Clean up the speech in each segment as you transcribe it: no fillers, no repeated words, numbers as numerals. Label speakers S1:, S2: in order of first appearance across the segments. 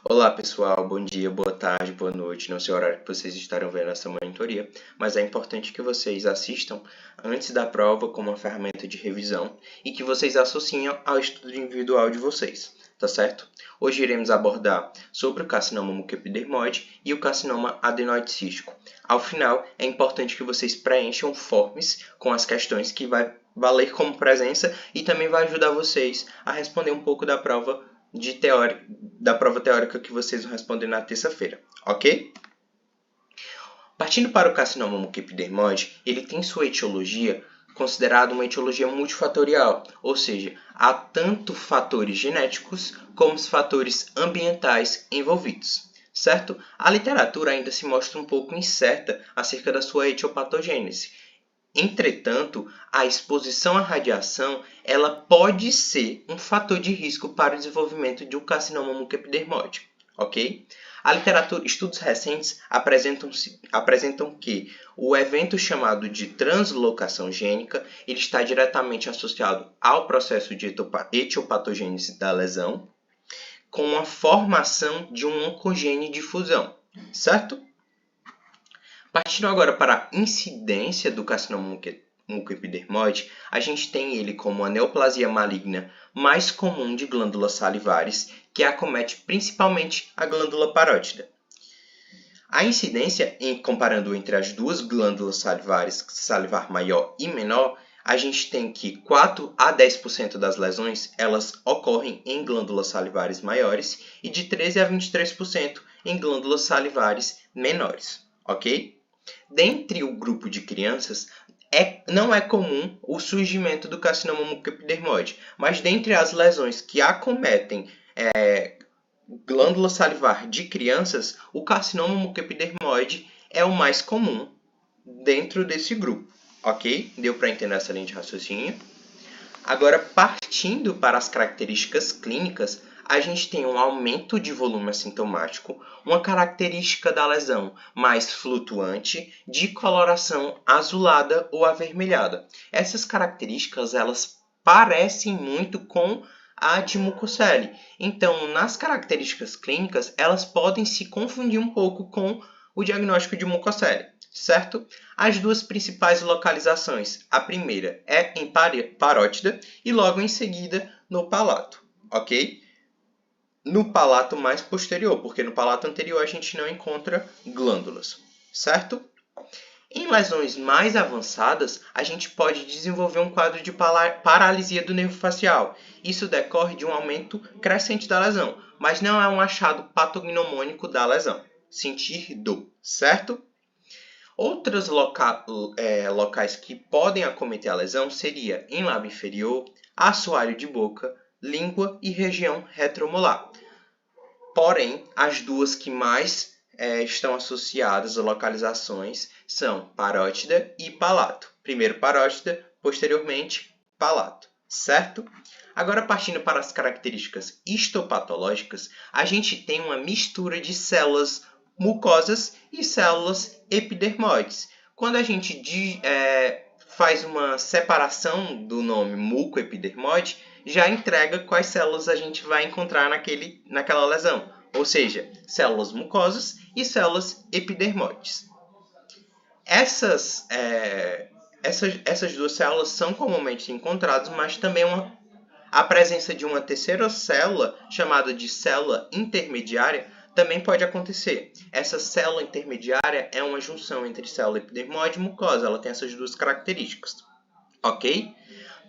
S1: Olá pessoal, bom dia, boa tarde, boa noite, não sei o horário que vocês estarão vendo essa monitoria, mas é importante que vocês assistam antes da prova como uma ferramenta de revisão e que vocês associem ao estudo individual de vocês, tá certo? Hoje iremos abordar sobre o carcinoma mucoepidermoide e o carcinoma adenoide cístico. Ao final, é importante que vocês preencham forms com as questões que vai valer como presença e também vai ajudar vocês a responder um pouco da prova teórica que vocês vão responder na terça-feira, ok? Partindo para o carcinoma mucoepidermoide, ele tem sua etiologia considerada uma etiologia multifatorial, ou seja, há tanto fatores genéticos como os fatores ambientais envolvidos, certo? A literatura ainda se mostra um pouco incerta acerca da sua etiopatogênese. Entretanto, a exposição à radiação ela pode ser um fator de risco para o desenvolvimento de um carcinoma mucoepidermoide, ok? A literatura, estudos recentes apresentam que o evento chamado de translocação gênica ele está diretamente associado ao processo de etiopatogênese da lesão com a formação de um oncogene de fusão, certo? Partindo agora para a incidência do carcinoma mucoepidermoide, a gente tem ele como a neoplasia maligna mais comum de glândulas salivares, que acomete principalmente a glândula parótida. A incidência, comparando entre as duas glândulas salivares, salivar maior e menor, a gente tem que 4 a 10% das lesões elas ocorrem em glândulas salivares maiores e de 13 a 23% em glândulas salivares menores, ok? Dentre o grupo de crianças, não é comum o surgimento do carcinoma mucoepidermoide, mas dentre as lesões que acometem glândula salivar de crianças, o carcinoma mucoepidermoide é o mais comum dentro desse grupo, ok? Deu para entender essa linha de raciocínio? Agora, partindo para as características clínicas, a gente tem um aumento de volume assintomático, uma característica da lesão mais flutuante, de coloração azulada ou avermelhada. Essas características elas parecem muito com a de mucocele. Então, nas características clínicas, elas podem se confundir um pouco com o diagnóstico de mucocele, certo? As duas principais localizações, a primeira é em parótida e logo em seguida no palato, ok? No palato mais posterior, porque no palato anterior a gente não encontra glândulas, certo? Em lesões mais avançadas, a gente pode desenvolver um quadro de paralisia do nervo facial. Isso decorre de um aumento crescente da lesão, mas não é um achado patognomônico da lesão. Sentir dor, certo? Outros locais que podem acometer a lesão seria em lábio inferior, assoalho de boca, língua e região retromolar. Porém, as duas que mais estão associadas a localizações são parótida e palato. Primeiro parótida, posteriormente palato, certo? Agora, partindo para as características histopatológicas, a gente tem uma mistura de células mucosas e células epidermoides. Quando a gente faz uma separação do nome mucoepidermoide, já entrega quais células a gente vai encontrar naquela lesão, ou seja, células mucosas e células epidermoides. Essas duas células são comumente encontradas, mas também a presença de uma terceira célula, chamada de célula intermediária, também pode acontecer. Essa célula intermediária é uma junção entre célula epidermoide e mucosa. Ela tem essas duas características, ok?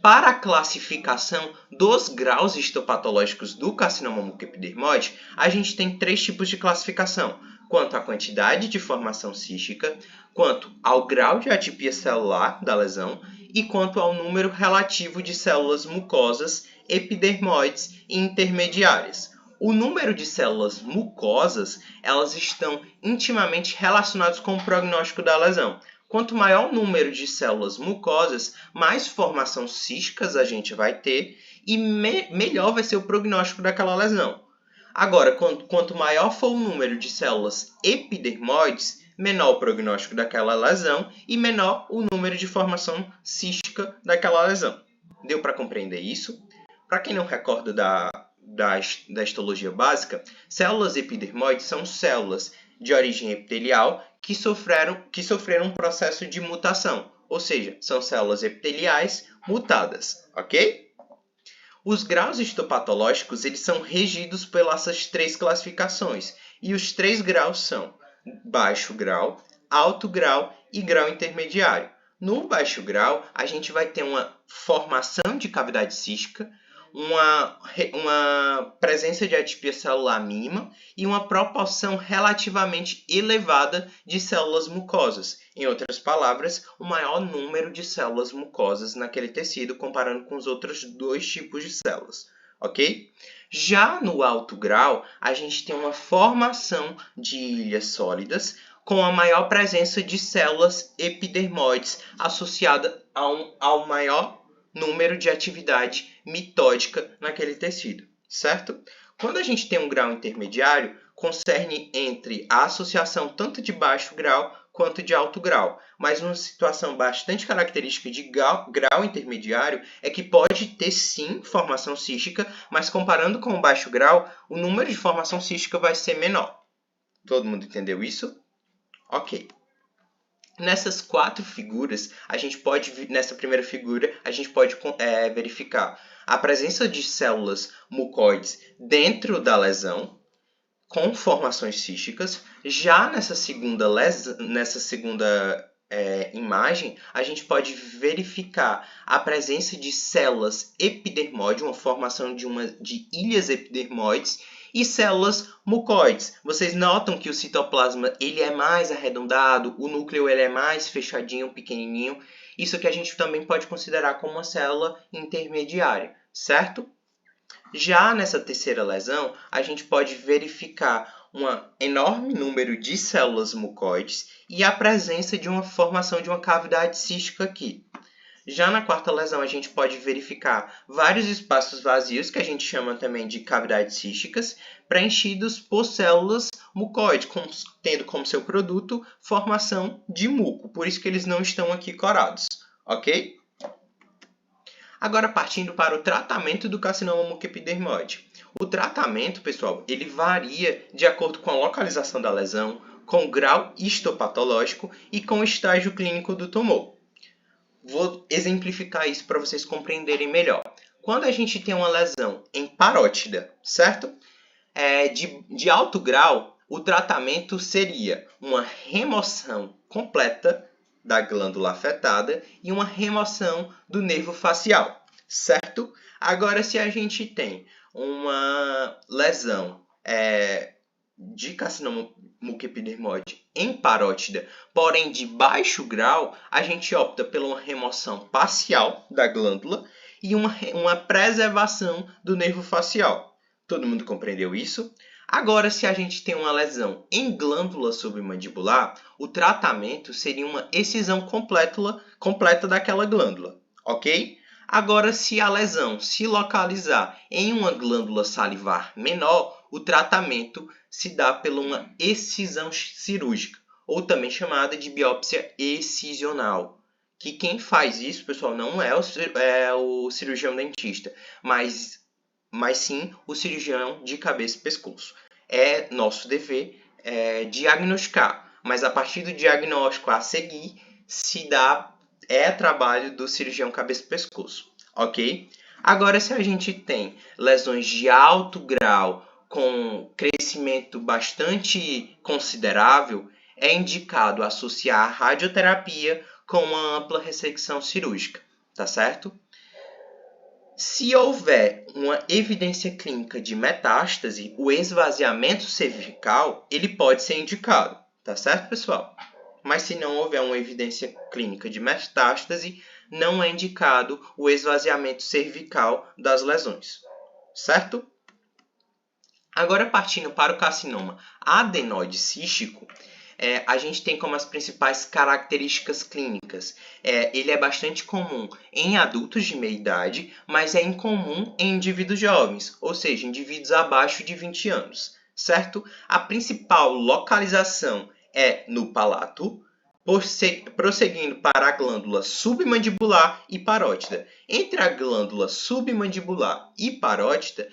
S1: Para a classificação dos graus histopatológicos do carcinoma mucoepidermoide, a gente tem 3 tipos de classificação: quanto à quantidade de formação cística, quanto ao grau de atipia celular da lesão e quanto ao número relativo de células mucosas, epidermoides e intermediárias. O número de células mucosas, elas estão intimamente relacionadas com o prognóstico da lesão. Quanto maior o número de células mucosas, mais formação císticas a gente vai ter e melhor vai ser o prognóstico daquela lesão. Agora, quanto maior for o número de células epidermoides, menor o prognóstico daquela lesão e menor o número de formação cística daquela lesão. Deu para compreender isso? Para quem não recorda da histologia básica, células epidermoides são células de origem epitelial que sofreram um processo de mutação, ou seja, são células epiteliais mutadas, ok? Os graus histopatológicos eles são regidos pelas essas 3 classificações, e os 3 graus são baixo grau, alto grau e grau intermediário. No baixo grau, a gente vai ter uma formação de cavidade cística, uma presença de atipia celular mínima e uma proporção relativamente elevada de células mucosas. Em outras palavras, o maior número de células mucosas naquele tecido, comparando com os outros 2 tipos de células, ok? Já no alto grau, a gente tem uma formação de ilhas sólidas com a maior presença de células epidermoides associada ao maior número de atividade mitótica naquele tecido, certo? Quando a gente tem um grau intermediário, concerne entre a associação tanto de baixo grau quanto de alto grau, mas uma situação bastante característica de grau intermediário é que pode ter sim formação cística, mas comparando com o baixo grau, o número de formação cística vai ser menor. Todo mundo entendeu isso? Ok. Nessas 4 figuras, nessa primeira figura, a gente pode verificar a presença de células mucoides dentro da lesão, com formações císticas. Já nessa segunda imagem, a gente pode verificar a presença de células epidermoides, uma formação de ilhas epidermoides, e células mucoides. Vocês notam que o citoplasma ele é mais arredondado, o núcleo ele é mais fechadinho, pequenininho. Isso que a gente também pode considerar como uma célula intermediária, certo? Já nessa terceira lesão, a gente pode verificar um enorme número de células mucoides e a presença de uma formação de uma cavidade cística aqui. Já na quarta lesão, a gente pode verificar vários espaços vazios, que a gente chama também de cavidades císticas, preenchidos por células mucoides, tendo como seu produto formação de muco. Por isso que eles não estão aqui corados, ok? Agora, partindo para o tratamento do carcinoma mucoepidermoide. O tratamento, pessoal, ele varia de acordo com a localização da lesão, com o grau histopatológico e com o estágio clínico do tumor. Vou exemplificar isso para vocês compreenderem melhor. Quando a gente tem uma lesão em parótida, certo? De alto grau, o tratamento seria uma remoção completa da glândula afetada e uma remoção do nervo facial, certo? Agora, se a gente tem uma lesão de carcinoma mucoepidermoide em parótida, porém de baixo grau, a gente opta por uma remoção parcial da glândula e uma preservação do nervo facial. Todo mundo compreendeu isso? Agora, se a gente tem uma lesão em glândula submandibular, o tratamento seria uma excisão completa daquela glândula, ok? Agora, se a lesão se localizar em uma glândula salivar menor, o tratamento se dá por uma excisão cirúrgica, ou também chamada de biópsia excisional. Que quem faz isso, pessoal, não é o cirurgião dentista, mas sim o cirurgião de cabeça e pescoço. É nosso dever diagnosticar, mas a partir do diagnóstico a seguir é trabalho do cirurgião cabeça e pescoço, ok? Agora, se a gente tem lesões de alto grau com crescimento bastante considerável, é indicado associar a radioterapia com uma ampla ressecção cirúrgica, tá certo? Se houver uma evidência clínica de metástase, o esvaziamento cervical ele pode ser indicado, tá certo, pessoal? Mas se não houver uma evidência clínica de metástase, não é indicado o esvaziamento cervical das lesões, certo? Agora, partindo para o carcinoma adenoide cístico, a gente tem como as principais características clínicas. Ele é bastante comum em adultos de meia idade, mas é incomum em indivíduos jovens, ou seja, indivíduos abaixo de 20 anos, certo? A principal localização é no palato, prosseguindo para a glândula submandibular e parótida. Entre a glândula submandibular e parótida,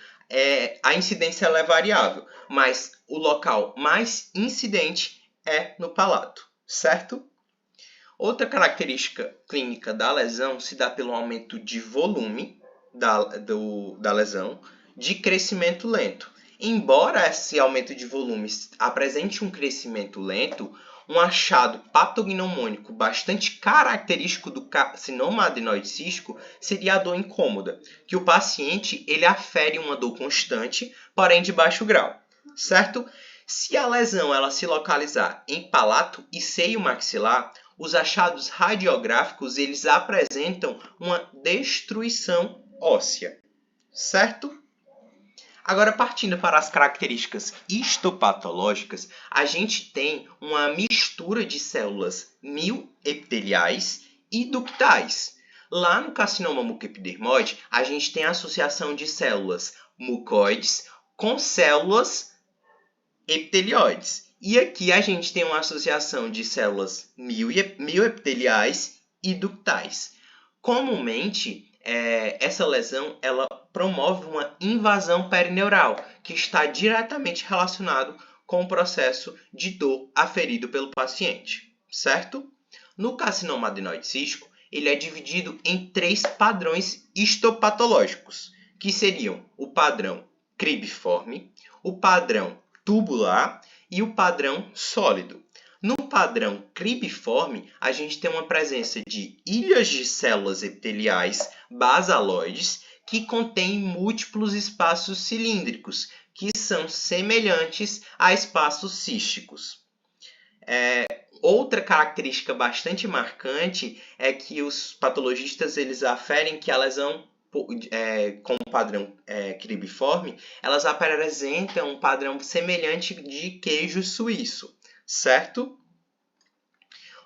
S1: a incidência ela é variável, mas o local mais incidente é no palato, certo? Outra característica clínica da lesão se dá pelo aumento de volume da lesão, de crescimento lento. Embora esse aumento de volume apresente um crescimento lento, um achado patognomônico bastante característico do carcinoma adenoide cístico seria a dor incômoda, que o paciente ele afere uma dor constante, porém de baixo grau, certo? Se a lesão ela se localizar em palato e seio maxilar, os achados radiográficos eles apresentam uma destruição óssea, certo? Agora, partindo para as características histopatológicas, a gente tem uma mistura de células mioepiteliais e ductais. Lá no carcinoma mucoepidermoide, a gente tem a associação de células mucoides com células epitelioides. E aqui a gente tem uma associação de células mioepiteliais e ductais. Comumente, essa lesão ela promove uma invasão perineural, que está diretamente relacionado com o processo de dor aferido pelo paciente, certo? No carcinoma adenoide cístico, ele é dividido em 3 padrões histopatológicos, que seriam o padrão cribiforme, o padrão tubular e o padrão sólido. No padrão cribiforme, a gente tem uma presença de ilhas de células epiteliais basaloides que contêm múltiplos espaços cilíndricos, que são semelhantes a espaços císticos. Outra característica bastante marcante é que os patologistas eles aferem que a lesão com o padrão cribiforme, elas apresentam um padrão semelhante de queijo suíço, certo?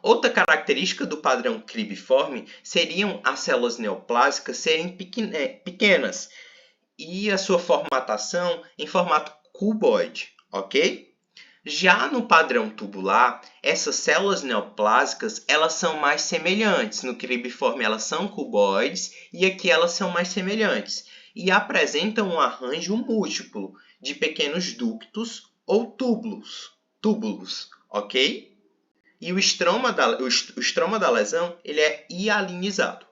S1: Outra característica do padrão cribiforme seriam as células neoplásicas serem pequenas e a sua formatação em formato cuboide, ok? Já no padrão tubular, essas células neoplásicas elas são mais semelhantes. No cribiforme elas são cuboides e aqui elas são mais semelhantes e apresentam um arranjo múltiplo de pequenos ductos ou túbulos, ok? E o estroma da lesão ele é hialinizado,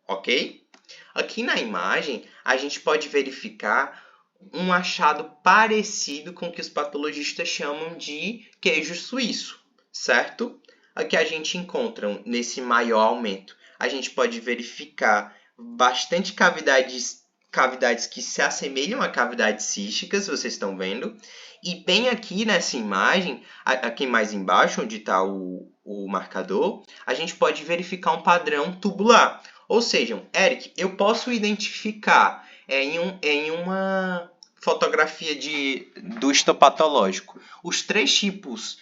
S1: ok? Aqui na imagem a gente pode verificar um achado parecido com o que os patologistas chamam de queijo suíço, certo? Aqui a gente encontra, nesse maior aumento, a gente pode verificar bastante cavidades que se assemelham a cavidades císticas, vocês estão vendo. E bem aqui nessa imagem, aqui mais embaixo, onde está o marcador, a gente pode verificar um padrão tubular. Ou seja, Eric, eu posso identificar em uma fotografia do histopatológico os 3 tipos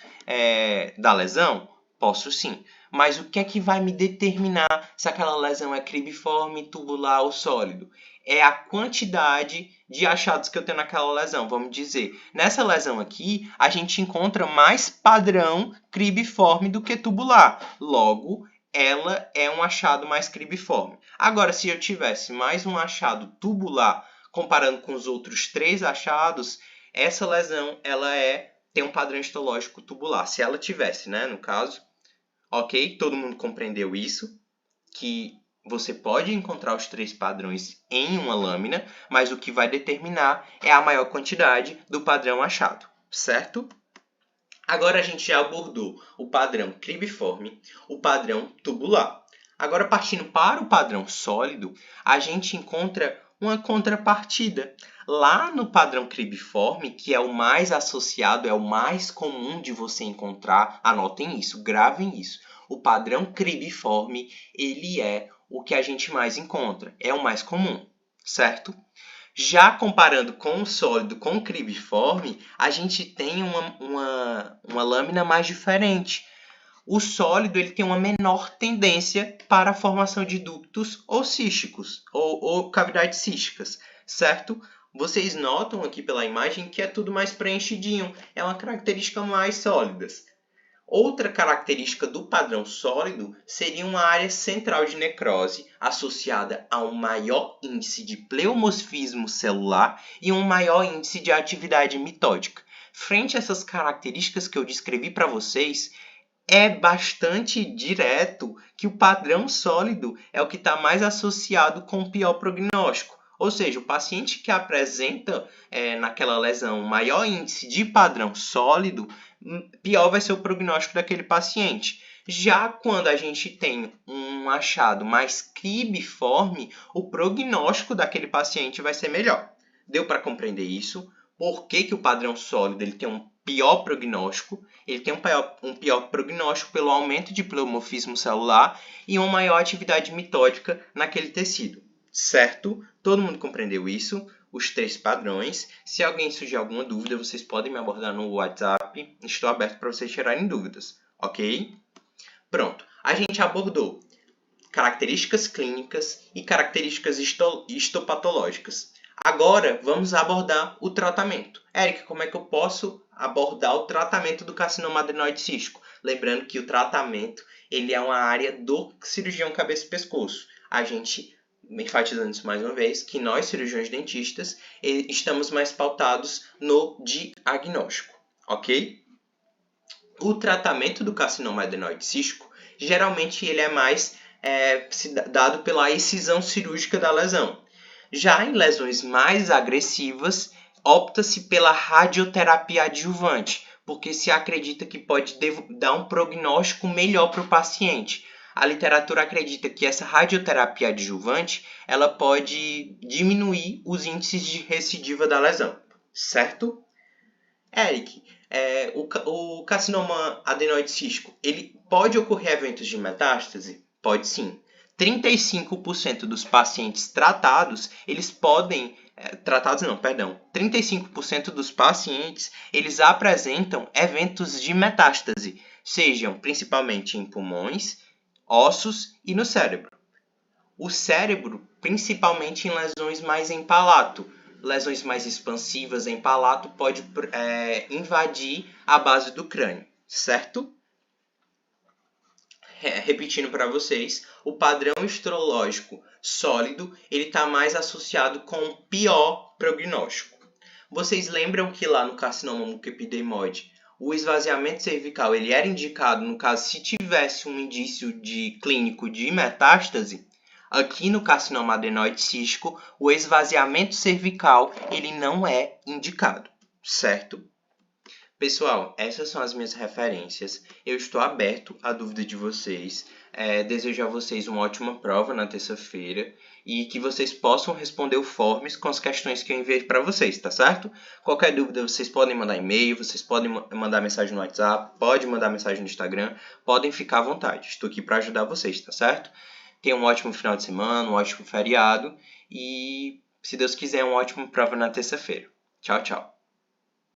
S1: da lesão? Posso sim. Mas o que é que vai me determinar se aquela lesão é cribiforme, tubular ou sólido? É a quantidade de achados que eu tenho naquela lesão. Vamos dizer, nessa lesão aqui, a gente encontra mais padrão cribiforme do que tubular. Logo, ela é um achado mais cribiforme. Agora, se eu tivesse mais um achado tubular, comparando com os outros 3 achados, essa lesão ela tem um padrão histológico tubular. Se ela tivesse, né, no caso, ok? Todo mundo compreendeu isso? Que você pode encontrar os 3 padrões em uma lâmina, mas o que vai determinar é a maior quantidade do padrão achado, certo? Agora a gente já abordou o padrão cribiforme, o padrão tubular. Agora, partindo para o padrão sólido, a gente encontra uma contrapartida. Lá no padrão cribiforme, que é o mais associado, é o mais comum de você encontrar, anotem isso, gravem isso. O padrão cribiforme, ele é o que a gente mais encontra, é o mais comum, certo? Já comparando com o sólido, com o cribiforme, a gente tem uma lâmina mais diferente. O sólido ele tem uma menor tendência para a formação de ductos ou císticos, ou cavidades císticas, certo? Vocês notam aqui pela imagem que é tudo mais preenchidinho, é uma característica mais sólida. Outra característica do padrão sólido seria uma área central de necrose associada a um maior índice de pleomorfismo celular e um maior índice de atividade mitótica. Frente a essas características que eu descrevi para vocês, é bastante direto que o padrão sólido é o que está mais associado com o pior prognóstico. Ou seja, o paciente que apresenta naquela lesão maior índice de padrão sólido, pior vai ser o prognóstico daquele paciente. Já quando a gente tem um achado mais cribiforme, o prognóstico daquele paciente vai ser melhor. Deu para compreender isso? Por que o padrão sólido ele tem um pior prognóstico? Ele tem um pior prognóstico pelo aumento de pleomorfismo celular e uma maior atividade mitótica naquele tecido. Certo? Todo mundo compreendeu isso? Os 3 padrões. Se alguém surgir alguma dúvida, vocês podem me abordar no WhatsApp. Estou aberto para vocês tirarem dúvidas, ok? Pronto. A gente abordou características clínicas e características histopatológicas. Agora, vamos abordar o tratamento. Érica, como é que eu posso abordar o tratamento do carcinoma adenoide cístico? Lembrando que o tratamento ele é uma área do cirurgião cabeça e pescoço. A gente, enfatizando isso mais uma vez, que nós, cirurgiões dentistas, estamos mais pautados no diagnóstico, ok? O tratamento do carcinoma adenoide cístico, geralmente ele é mais dado pela excisão cirúrgica da lesão. Já em lesões mais agressivas, opta-se pela radioterapia adjuvante, porque se acredita que pode dar um prognóstico melhor para o paciente. A literatura acredita que essa radioterapia adjuvante ela pode diminuir os índices de recidiva da lesão, certo? Eric, o carcinoma adenoide cístico, ele pode ocorrer eventos de metástase? Pode sim. 35% dos pacientes tratados, eles podem... 35% dos pacientes, eles apresentam eventos de metástase, sejam principalmente em pulmões, ossos e no cérebro. O cérebro, principalmente em lesões mais em palato, lesões mais expansivas em palato, pode invadir a base do crânio, certo? Repetindo para vocês, o padrão histológico sólido ele está mais associado com o pior prognóstico. Vocês lembram que lá no carcinoma mucoepidermoide, o esvaziamento cervical ele era indicado no caso se tivesse um indício clínico de metástase? Aqui no carcinoma adenoide cístico, o esvaziamento cervical ele não é indicado, certo? Pessoal, essas são as minhas referências. Eu estou aberto à dúvida de vocês. Desejo a vocês uma ótima prova na terça-feira e que vocês possam responder o forms com as questões que eu enviei para vocês, tá certo? Qualquer dúvida, vocês podem mandar e-mail, vocês podem mandar mensagem no WhatsApp, podem mandar mensagem no Instagram, podem ficar à vontade. Estou aqui para ajudar vocês, tá certo? Tenham um ótimo final de semana, um ótimo feriado e, se Deus quiser, uma ótima prova na terça-feira. Tchau, tchau.